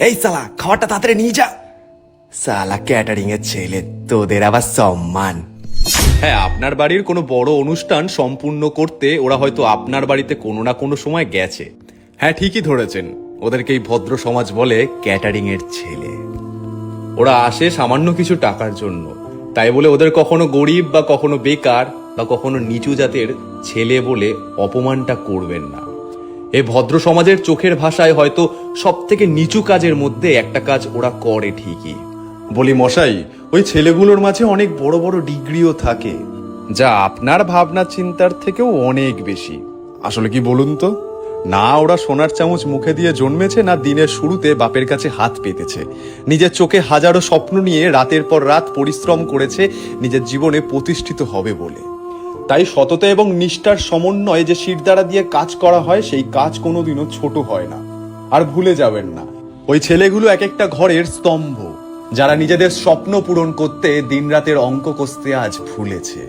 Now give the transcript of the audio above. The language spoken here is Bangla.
এই সালা খাবারটা তাড়াতাড়ি নিয়ে যা। সালা ক্যাটারিং এর ছেলে, তোদের আবার সম্মান। হ্যাঁ, আপনার বাড়ির কোনো বড় অনুষ্ঠান সম্পূর্ণ করতে ওরা হয়তো আপনার বাড়িতে কোনো না কোনো সময় গেছে। হ্যাঁ, ঠিকই ধরেছেন, ওদেরকেই ভদ্র সমাজ বলে ক্যাটারিং এর ছেলে। ওরা আসে সামান্য কিছু টাকার জন্য, তাই বলে ওদের কখনো গরিব বা কখনো বেকার বা কখনো নিচু জাতের ছেলে বলে অপমানটা করবেন না। এই ভদ্র সমাজের চোখের ভাষায় হয়তো সব থেকে নিচু কাজের মধ্যে একটা কাজ ওরা করে ঠিকই। বলি মশাই, ওই ছেলেগুলোর মাঝে অনেক বড় বড় ডিগ্রিও থাকে, যা আপনার ভাবনা চিন্তার থেকেও অনেক বেশি। আসলে কি বলুন তো, না ওরা সোনার চামচ মুখে দিয়ে জন্মেছে, না দিনের শুরুতে বাপের কাছে হাত পেতেছে। নিজের চোখে হাজারো স্বপ্ন নিয়ে রাতের পর রাত পরিশ্রম করেছে নিজের জীবনে প্রতিষ্ঠিত হবে বলে। তাই সততা এবং নিষ্ঠার সমন্বয়ে যে শিরদাঁড়া দিয়ে কাজ করা হয়, সেই কাজ কোনোদিনও ছোট হয় না। আর ভুলে যাবেন না, ওই ছেলেগুলো এক একটা ঘরের স্তম্ভ, যারা নিজেদের স্বপ্ন পূরণ করতে দিনরাতের অঙ্ক কষতে আজ ভুলেছে।